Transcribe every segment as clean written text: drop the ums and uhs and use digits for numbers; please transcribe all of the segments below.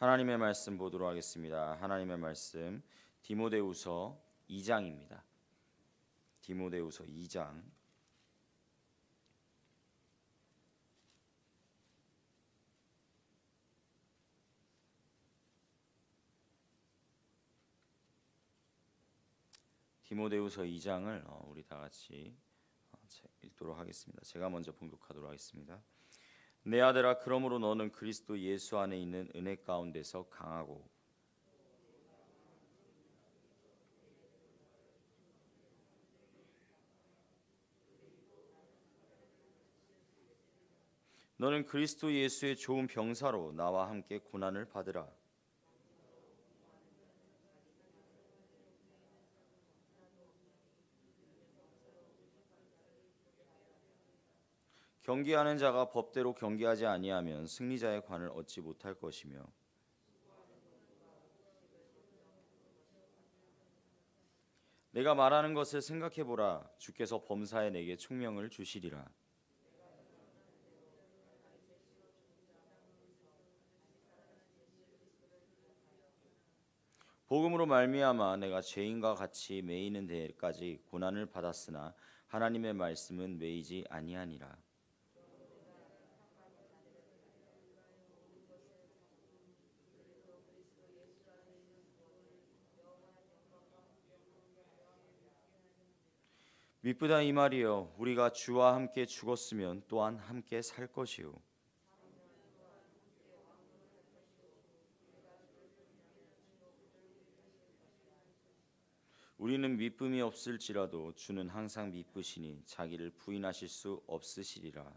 하나님의 말씀 보도록 하겠습니다. 하나님의 말씀 디모데후서 2장입니다. 디모데후서 2장 디모데후서 2장을 우리 다 같이 읽도록 하겠습니다. 제가 먼저 봉독하도록 하겠습니다. 내 아들아, 그러므로 너는 그리스도 예수 안에 있는 은혜 가운데서 강하고 너는 그리스도 예수의 좋은 병사로 나와 함께 고난을 받으라. 경계하는 자가 법대로 경계하지 아니하면 승리자의 관을 얻지 못할 것이며 내가 말하는 것을 생각해 보라. 주께서 범사에 내게 총명을 주시리라. 복음으로 말미암아 내가 죄인과 같이 매이는 데까지 고난을 받았으나 하나님의 말씀은 매이지 아니하니라. 미쁘다 이 말이여, 우리가 주와 함께 죽었으면 또한 함께 살 것이요 우리는 미쁨이 없을지라도 주는 항상 미쁘시니 자기를 부인하실 수 없으시리라.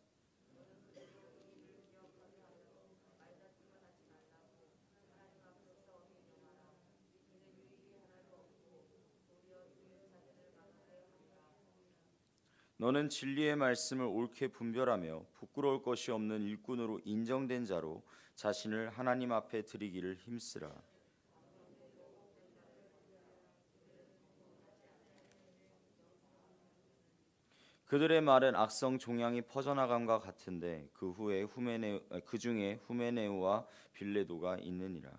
너는 진리의 말씀을 옳게 분별하며 부끄러울 것이 없는 일꾼으로 인정된 자로 자신을 하나님 앞에 드리기를 힘쓰라. 그들의 말은 악성 종양이 퍼져나감과 같은데 그 중에 후메네오와 빌레도가 있느니라.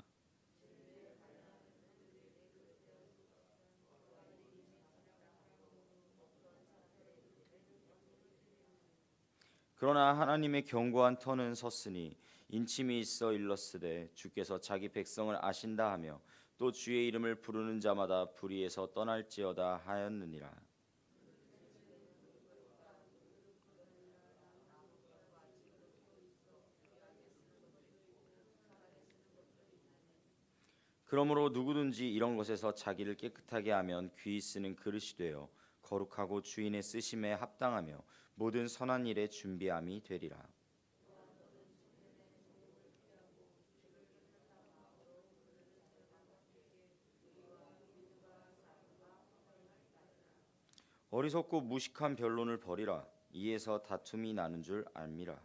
그러나 하나님의 견고한 터는 섰으니 인침이 있어 일렀으되 주께서 자기 백성을 아신다 하며 또 주의 이름을 부르는 자마다 불의에서 떠날지어다 하였느니라. 그러므로 누구든지 이런 것에서 자기를 깨끗하게 하면 귀히 쓰는 그릇이 되어 거룩하고 주인의 쓰심에 합당하며 모든 선한 일에 준비함이 되리라. 어리석고 무식한 변론을 버리라. 이에서 다툼이 나는 줄 알미라.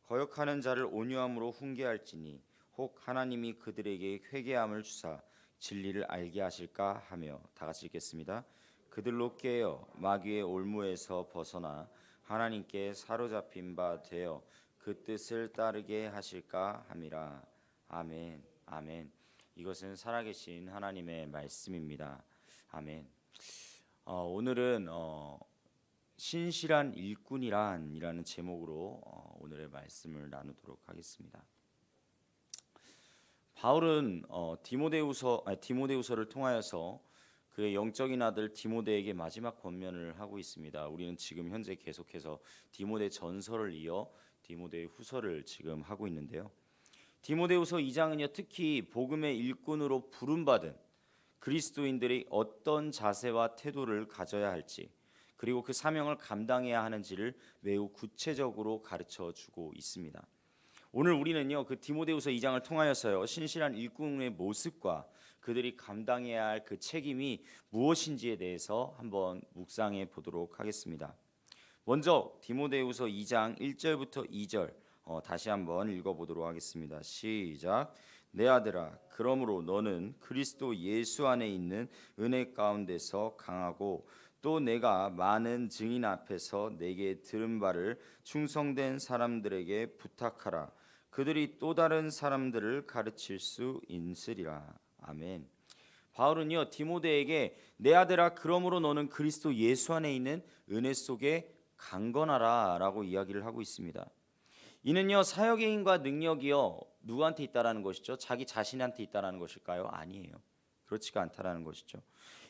거역하는 자를 온유함으로 훈계할지니 혹 하나님이 그들에게 회개함을 주사 진리를 알게 하실까 하며. 다 같이 읽겠습니다. 그들로 깨어 마귀의 올무에서 벗어나 하나님께 사로잡힌 바 되어 그 뜻을 따르게 하실까 함이라. 아멘. 아멘. 이것은 살아계신 하나님의 말씀입니다. 아멘. 오늘은 신실한 일꾼이란이라는 제목으로 오늘의 말씀을 나누도록 하겠습니다. 바울은 디모데후서를 통하여서 그의 영적인 아들 디모데에게 마지막 권면을 하고 있습니다. 우리는 지금 현재 계속해서 디모데 전서를 이어 디모데 후서를 지금 하고 있는데요. 디모데후서 2장은요, 특히 복음의 일꾼으로 부름받은 그리스도인들이 어떤 자세와 태도를 가져야 할지, 그리고 그 사명을 감당해야 하는지를 매우 구체적으로 가르쳐 주고 있습니다. 오늘 우리는요, 그 디모데후서 2장을 통하여서요, 신실한 일꾼의 모습과 그들이 감당해야 할 그 책임이 무엇인지에 대해서 한번 묵상해 보도록 하겠습니다. 먼저 디모데후서 2장 1절부터 2절 다시 한번 읽어보도록 하겠습니다. 시작. 내 아들아, 그러므로 너는 그리스도 예수 안에 있는 은혜 가운데서 강하고 또 내가 많은 증인 앞에서 내게 들은 바를 충성된 사람들에게 부탁하라. 그들이 또 다른 사람들을 가르칠 수 있으리라. 아멘. 바울은요 디모데에게 내 아들아 그러므로 너는 그리스도 예수 안에 있는 은혜 속에 강건하라라고 이야기를 하고 있습니다. 이는요 사역의 힘과 능력이요 누구한테 있다라는 것이죠? 자기 자신한테 있다라는 것일까요? 아니에요. 그렇지가 않다라는 것이죠.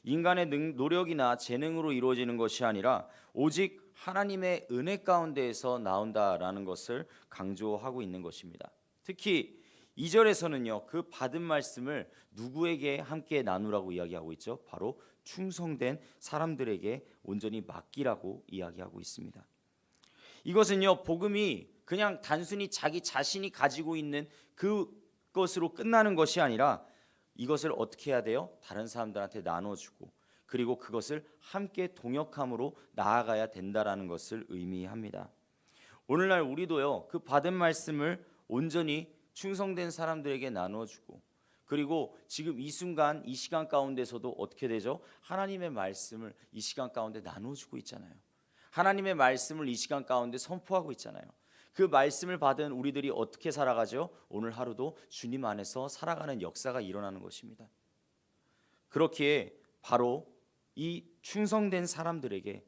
인간의 노력이나 재능으로 이루어지는 것이 아니라 오직 하나님의 은혜 가운데에서 나온다라는 것을 강조하고 있는 것입니다. 특히 2절에서는요 그 받은 말씀을 누구에게 함께 나누라고 이야기하고 있죠? 바로 충성된 사람들에게 온전히 맡기라고 이야기하고 있습니다. 이것은요 복음이 그냥 단순히 자기 자신이 가지고 있는 그것으로 끝나는 것이 아니라 이것을 어떻게 해야 돼요? 다른 사람들한테 나눠주고 그리고 그것을 함께 동역함으로 나아가야 된다라는 것을 의미합니다. 오늘날 우리도요 그 받은 말씀을 온전히 충성된 사람들에게 나눠주고 그리고 지금 이 순간 이 시간 가운데서도 어떻게 되죠? 하나님의 말씀을 이 시간 가운데 나눠주고 있잖아요. 하나님의 말씀을 이 시간 가운데 선포하고 있잖아요. 그 말씀을 받은 우리들이 어떻게 살아가죠? 오늘 하루도 주님 안에서 살아가는 역사가 일어나는 것입니다. 그렇기에 바로 이 충성된 사람들에게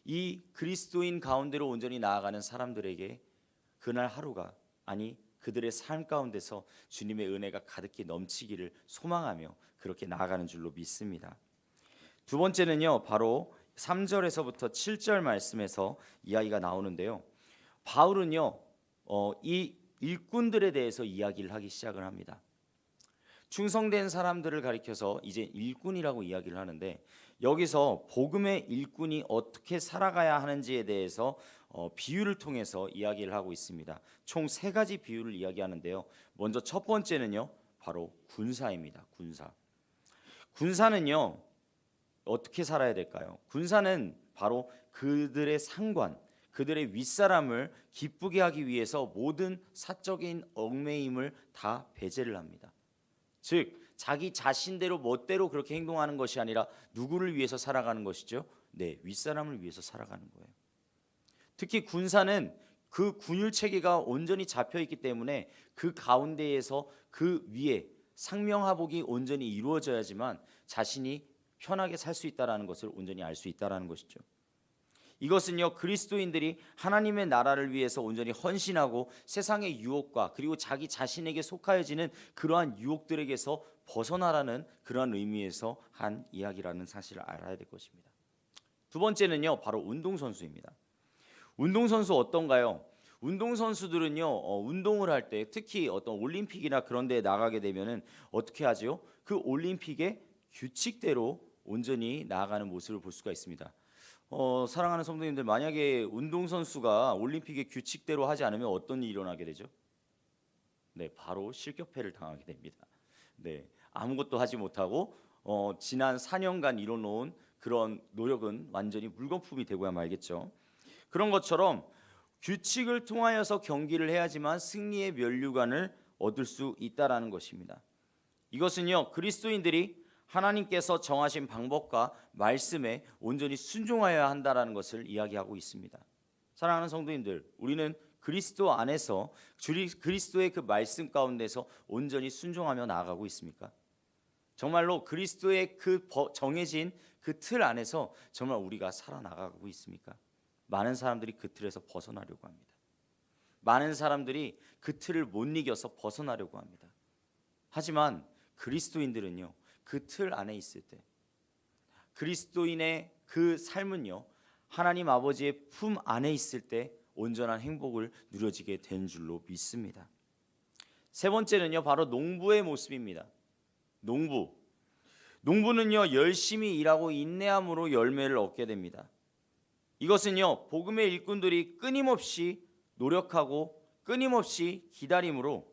이 그리스도인 가운데로 온전히 나아가는 사람들에게 그날 하루가 아니 그들의 삶 가운데서 주님의 은혜가 가득히 넘치기를 소망하며 그렇게 나아가는 줄로 믿습니다. 두 번째는요 바로 3절에서부터 7절 말씀에서 이야기가 나오는데요. 바울은요 이 일꾼들에 대해서 이야기를 하기 시작을 합니다. 충성된 사람들을 가리켜서 이제 일꾼이라고 이야기를 하는데 여기서 복음의 일꾼이 어떻게 살아가야 하는지에 대해서 비유를 통해서 이야기를 하고 있습니다. 총 3가지 비유를 이야기하는데요. 먼저 첫 번째는요 바로 군사입니다. 군사는요 어떻게 살아야 될까요? 군사는 바로 그들의 상관, 그들의 윗사람을 기쁘게 하기 위해서 모든 사적인 얽매임을 다 배제를 합니다. 즉 자기 자신대로 멋대로 그렇게 행동하는 것이 아니라 누구를 위해서 살아가는 것이죠? 네, 윗사람을 위해서 살아가는 거예요. 특히 군사는 그 군율 체계가 온전히 잡혀 있기 때문에 그 가운데에서 그 위에 상명하복이 온전히 이루어져야지만 자신이 편하게 살 수 있다라는 것을 온전히 알 수 있다라는 것이죠. 이것은요 그리스도인들이 하나님의 나라를 위해서 온전히 헌신하고 세상의 유혹과 그리고 자기 자신에게 속하여지는 그러한 유혹들에게서 벗어나라는 그러한 의미에서 한 이야기라는 사실을 알아야 될 것입니다. 두 번째는요 바로 운동선수입니다. 운동선수 어떤가요? 운동선수들은요 운동을 할 때 특히 어떤 올림픽이나 그런 데에 나가게 되면은 어떻게 하죠? 그 올림픽의 규칙대로 온전히 나아가는 모습을 볼 수가 있습니다. 사랑하는 성도님들, 만약에 운동선수가 올림픽의 규칙대로 하지 않으면 어떤 일이 일어나게 되죠? 네, 바로 실격패를 당하게 됩니다. 네, 아무것도 하지 못하고 지난 4년간 이뤄놓은 그런 노력은 완전히 물거품이 되고야 말겠죠. 그런 것처럼 규칙을 통하여서 경기를 해야지만 승리의 면류관을 얻을 수 있다라는 것입니다. 이것은요 그리스도인들이 하나님께서 정하신 방법과 말씀에 온전히 순종하여야 한다라는 것을 이야기하고 있습니다. 사랑하는 성도님들, 우리는 그리스도 안에서 그리스도의 그 말씀 가운데서 온전히 순종하며 나아가고 있습니까? 정말로 그리스도의 그 정해진 그 틀 안에서 정말 우리가 살아나가고 있습니까? 많은 사람들이 그 틀에서 벗어나려고 합니다. 많은 사람들이 그 틀을 못 이겨서 벗어나려고 합니다. 하지만 그리스도인들은요 그 틀 안에 있을 때 그리스도인의 그 삶은요 하나님 아버지의 품 안에 있을 때 온전한 행복을 누려지게 된 줄로 믿습니다. 세 번째는요 바로 농부의 모습입니다. 농부는요 열심히 일하고 인내함으로 열매를 얻게 됩니다. 이것은요 복음의 일꾼들이 끊임없이 노력하고 끊임없이 기다림으로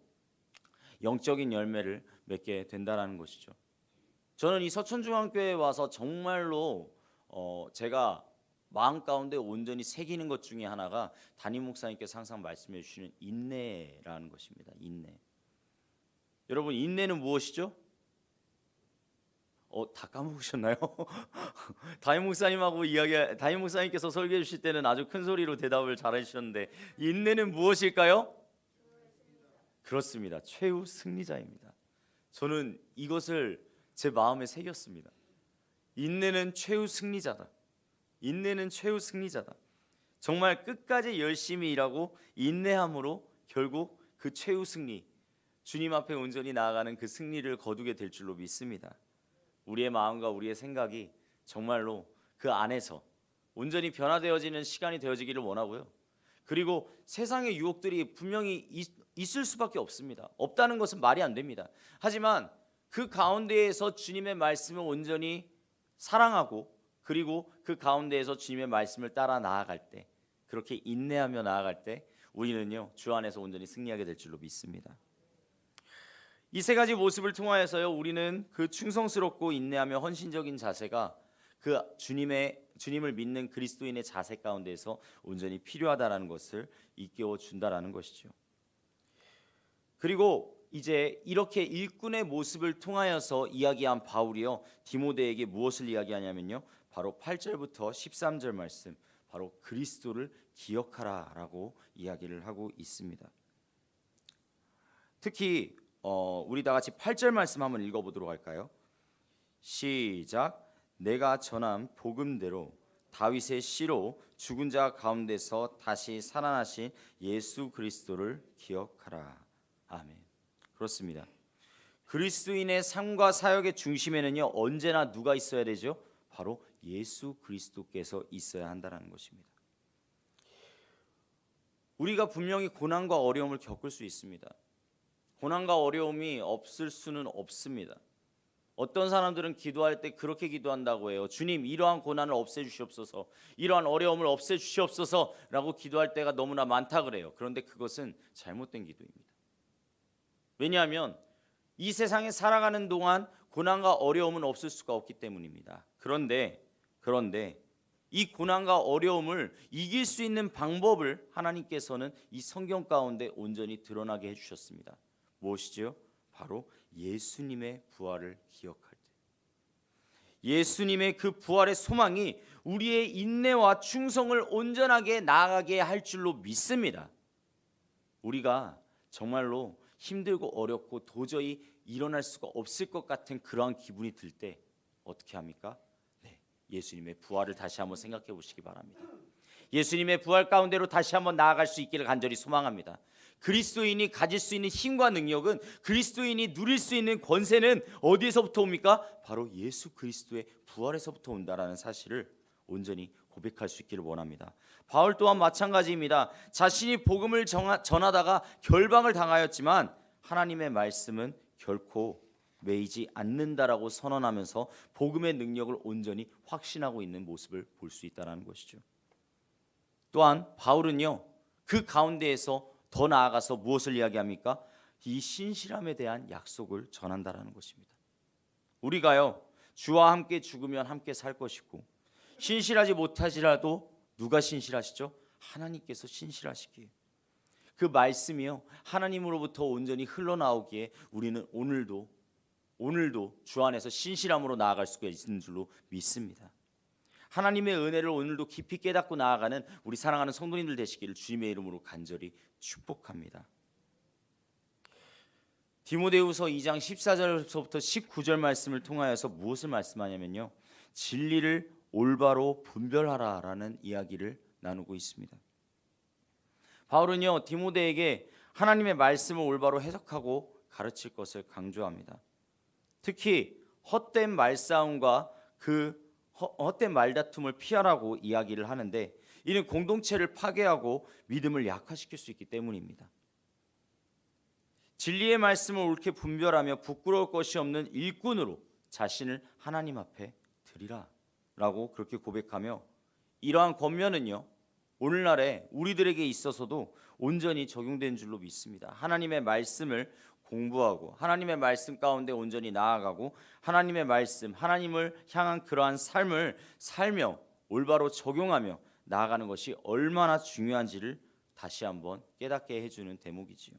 영적인 열매를 맺게 된다는 것이죠. 저는 이 서천중앙교회에 와서 정말로 제가 마음 가운데 온전히 새기는 것 중에 하나가 담임 목사님께서 항상 말씀해 주시는 인내라는 것입니다. 인내. 여러분, 인내는 무엇이죠? 다 까먹으셨나요? 담임 목사님께서 설교해 주실 때는 아주 큰 소리로 대답을 잘해 주셨는데, 인내는 무엇일까요? 그렇습니다. 최후 승리자입니다. 저는 이것을 제 마음에 새겼습니다. 인내는 최후 승리자다. 인내는 최후 승리자다. 정말 끝까지 열심히 일하고 인내함으로 결국 그 최후 승리, 주님 앞에 온전히 나아가는 그 승리를 거두게 될 줄로 믿습니다. 우리의 마음과 우리의 생각이 정말로 그 안에서 온전히 변화되어지는 시간이 되어지기를 원하고요. 그리고 세상의 유혹들이 분명히 있을 수밖에 없습니다. 없다는 것은 말이 안 됩니다. 하지만 그 가운데에서 주님의 말씀을 온전히 사랑하고, 그리고 그 가운데에서 주님의 말씀을 따라 나아갈 때, 그렇게 인내하며 나아갈 때 우리는요, 주 안에서 온전히 승리하게 될 줄로 믿습니다. 이 세 가지 모습을 통하여서요, 우리는 그 충성스럽고 인내하며 헌신적인 자세가 그 주님을 믿는 그리스도인의 자세 가운데서 온전히 필요하다라는 것을 일깨워 준다라는 것이죠. 그리고 이제 이렇게 일꾼의 모습을 통하여서 이야기한 바울이요, 디모데에게 무엇을 이야기하냐면요, 바로 8절부터 13절 말씀, 바로 그리스도를 기억하라라고 이야기를 하고 있습니다. 특히 우리 다 같이 8절 말씀 한번 읽어보도록 할까요? 시작. 내가 전한 복음대로 다윗의 씨로 죽은 자 가운데서 다시 살아나신 예수 그리스도를 기억하라. 아멘. 그렇습니다. 그리스도인의 삶과 사역의 중심에는요, 언제나 누가 있어야 되죠? 바로 예수 그리스도께서 있어야 한다는 것입니다. 우리가 분명히 고난과 어려움을 겪을 수 있습니다. 고난과 어려움이 없을 수는 없습니다. 어떤 사람들은 기도할 때 그렇게 기도한다고 해요. 주님, 이러한 고난을 없애주시옵소서, 이러한 어려움을 없애주시옵소서 라고 기도할 때가 너무나 많다 그래요. 그런데 그것은 잘못된 기도입니다. 왜냐하면 이 세상에 살아가는 동안 고난과 어려움은 없을 수가 없기 때문입니다. 그런데 이 고난과 어려움을 이길 수 있는 방법을 하나님께서는 이 성경 가운데 온전히 드러나게 해주셨습니다. 무엇이죠? 바로 예수님의 부활을 기억할 때, 예수님의 그 부활의 소망이 우리의 인내와 충성을 온전하게 나아가게 할 줄로 믿습니다. 우리가 정말로 힘들고 어렵고 도저히 일어날 수가 없을 것 같은 그러한 기분이 들 때 어떻게 합니까? 예수님의 부활을 다시 한번 생각해 보시기 바랍니다. 예수님의 부활 가운데로 다시 한번 나아갈 수 있기를 간절히 소망합니다. 그리스도인이 가질 수 있는 힘과 능력은, 그리스도인이 누릴 수 있는 권세는 어디에서부터 옵니까? 바로 예수 그리스도의 부활에서부터 온다라는 사실을 온전히 고백할 수 있기를 원합니다. 바울 또한 마찬가지입니다. 자신이 복음을 전하다가 결방을 당하였지만 하나님의 말씀은 결코 매이지 않는다라고 선언하면서 복음의 능력을 온전히 확신하고 있는 모습을 볼 수 있다는 것이죠. 또한 바울은요, 그 가운데에서 더 나아가서 무엇을 이야기합니까? 이 신실함에 대한 약속을 전한다라는 것입니다. 우리가요, 주와 함께 죽으면 함께 살 것이고, 신실하지 못하시라도 누가 신실하시죠? 하나님께서 신실하시기에, 그 말씀이요, 하나님으로부터 온전히 흘러나오기에 우리는 오늘도 주 안에서 신실함으로 나아갈 수가 있는 줄로 믿습니다. 하나님의 은혜를 오늘도 깊이 깨닫고 나아가는 우리 사랑하는 성도님들 되시기를 주님의 이름으로 간절히 축복합니다. 디모데후서 2장 14절부터 19절 말씀을 통하여서 무엇을 말씀하냐면요, 진리를 올바로 분별하라라는 이야기를 나누고 있습니다. 바울은요, 디모데에게 하나님의 말씀을 올바로 해석하고 가르칠 것을 강조합니다. 특히 헛된 말싸움과 그 헛된 말다툼을 피하라고 이야기를 하는데, 이는 공동체를 파괴하고 믿음을 약화시킬 수 있기 때문입니다. 진리의 말씀을 옳게 분별하며 부끄러울 것이 없는 일꾼으로 자신을 하나님 앞에 드리라 라고 그렇게 고백하며, 이러한 권면은요, 오늘날에 우리들에게 있어서도 온전히 적용된 줄로 믿습니다. 하나님의 말씀을 공부하고 하나님의 말씀 가운데 온전히 나아가고 하나님의 말씀, 하나님을 향한 그러한 삶을 살며 올바로 적용하며 나아가는 것이 얼마나 중요한지를 다시 한번 깨닫게 해주는 대목이지요.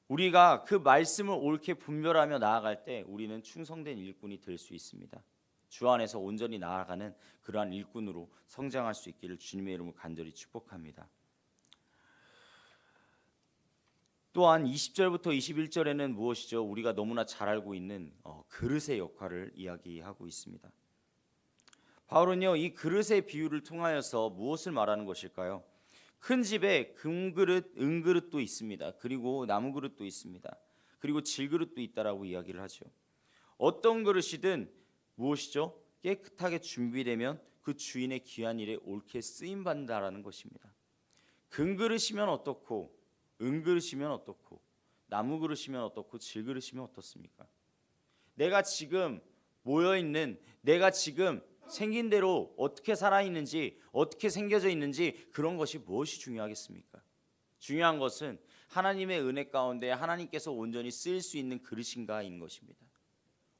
우리가 그 말씀을 옳게 분별하며 나아갈 때 우리는 충성된 일꾼이 될 수 있습니다. 주 안에서 온전히 나아가는 그러한 일꾼으로 성장할 수 있기를 주님의 이름으로 간절히 축복합니다. 또한 20절부터 21절에는 무엇이죠? 우리가 너무나 잘 알고 있는 그릇의 역할을 이야기하고 있습니다. 바울은요, 이 그릇의 비유를 통하여서 무엇을 말하는 것일까요? 큰 집에 금그릇, 은그릇도 있습니다. 그리고 나무그릇도 있습니다. 그리고 질그릇도 있다라고 이야기를 하죠. 어떤 그릇이든 무엇이죠? 깨끗하게 준비되면 그 주인의 귀한 일에 옳게 쓰임 받는다라는 것입니다. 금그릇이면 어떻고, 은그릇이면 어떻고, 나무그릇이면 어떻고, 질그릇이면 어떻습니까? 내가 지금 모여있는, 내가 지금 생긴 대로 어떻게 살아있는지, 어떻게 생겨져 있는지, 그런 것이 무엇이 중요하겠습니까? 중요한 것은 하나님의 은혜 가운데 하나님께서 온전히 쓰일 수 있는 그릇인가인 것입니다.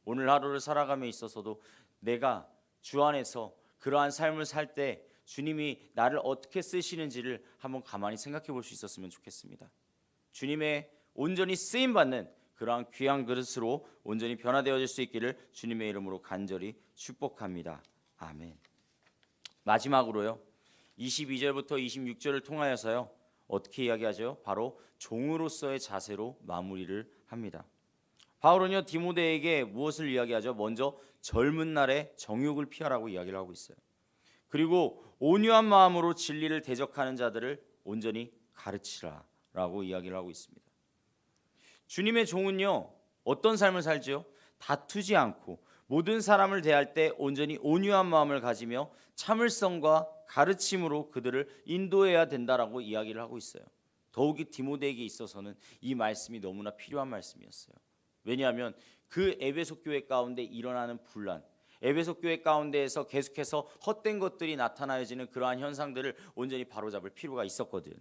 오늘 하루를 살아감에 있어서도 내가 주 안에서 그러한 삶을 살 때 주님이 나를 어떻게 쓰시는지를 한번 가만히 생각해 볼 수 있었으면 좋겠습니다. 주님의 온전히 쓰임 받는 그러한 귀한 그릇으로 온전히 변화되어질 수 있기를 주님의 이름으로 간절히 축복합니다. 아멘. 마지막으로요, 22절부터 26절을 통하여서요, 어떻게 이야기하죠? 바로 종으로서의 자세로 마무리를 합니다. 바울은요, 디모데에게 무엇을 이야기하죠? 먼저 젊은 날에 정욕을 피하라고 이야기를 하고 있어요. 그리고 온유한 마음으로 진리를 대적하는 자들을 온전히 가르치라라고 이야기를 하고 있습니다. 주님의 종은요, 어떤 삶을 살지요? 다투지 않고 모든 사람을 대할 때 온전히 온유한 마음을 가지며 참을성과 가르침으로 그들을 인도해야 된다라고 이야기를 하고 있어요. 더욱이 디모데에게 있어서는 이 말씀이 너무나 필요한 말씀이었어요. 왜냐하면 그 에베소 교회 가운데 일어나는 분란, 에베소 교회 가운데에서 계속해서 헛된 것들이 나타나지는 그러한 현상들을 온전히 바로잡을 필요가 있었거든요.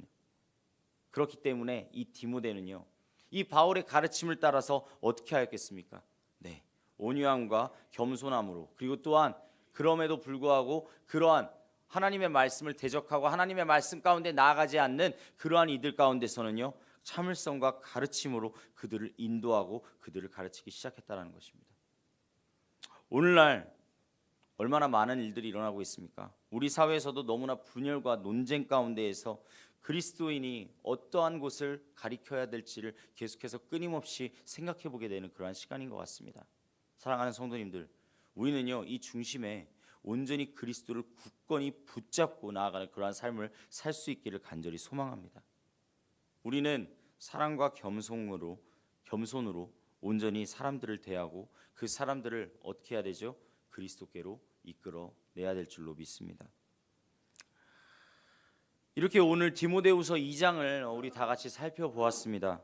그렇기 때문에 이 디모데는요, 이 바울의 가르침을 따라서 어떻게 하였겠습니까? 네, 온유함과 겸손함으로, 그리고 또한 그럼에도 불구하고 그러한 하나님의 말씀을 대적하고 하나님의 말씀 가운데 나아가지 않는 그러한 이들 가운데서는요, 참을성과 가르침으로 그들을 인도하고 그들을 가르치기 시작했다는 것입니다. 오늘날 얼마나 많은 일들이 일어나고 있습니까? 우리 사회에서도 너무나 분열과 논쟁 가운데에서 그리스도인이 어떠한 곳을 가리켜야 될지를 계속해서 끊임없이 생각해 보게 되는 그러한 시간인 것 같습니다. 사랑하는 성도님들, 우리는요, 이 중심에 온전히 그리스도를 굳건히 붙잡고 나아가는 그러한 삶을 살 수 있기를 간절히 소망합니다. 우리는 사랑과 겸손으로 온전히 사람들을 대하고 그 사람들을 어떻게 해야 되죠? 그리스도께로 이끌어내야 될 줄로 믿습니다. 이렇게 오늘 디모데후서 2장을 우리 다 같이 살펴보았습니다.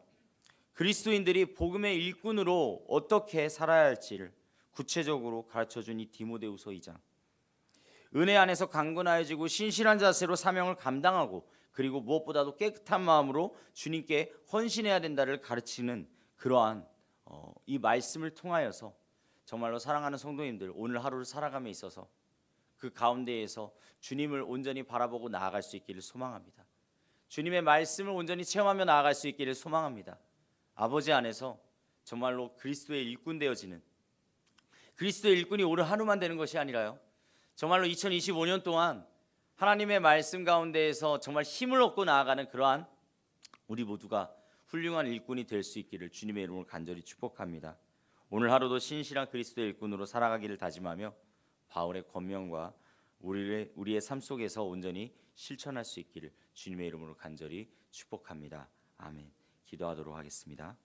그리스도인들이 복음의 일꾼으로 어떻게 살아야 할지를 구체적으로 가르쳐준 이 디모데후서 2장. 은혜 안에서 강건하여지고 신실한 자세로 사명을 감당하고 그리고 무엇보다도 깨끗한 마음으로 주님께 헌신해야 된다를 가르치는 그러한 이 말씀을 통하여서 정말로 사랑하는 성도님들, 오늘 하루를 살아감에 있어서 그 가운데에서 주님을 온전히 바라보고 나아갈 수 있기를 소망합니다. 주님의 말씀을 온전히 체험하며 나아갈 수 있기를 소망합니다. 아버지 안에서 정말로 그리스도의 일꾼 되어지는, 그리스도의 일꾼이 오늘 하루만 되는 것이 아니라요, 정말로 2025년 동안 하나님의 말씀 가운데에서 정말 힘을 얻고 나아가는 그러한 우리 모두가 훌륭한 일꾼이 될 수 있기를 주님의 이름으로 간절히 축복합니다. 오늘 하루도 신실한 그리스도의 일꾼으로 살아가기를 다짐하며 바울의 권면과 우리의 삶 속에서 온전히 실천할 수 있기를 주님의 이름으로 간절히 축복합니다. 아멘. 기도하도록 하겠습니다.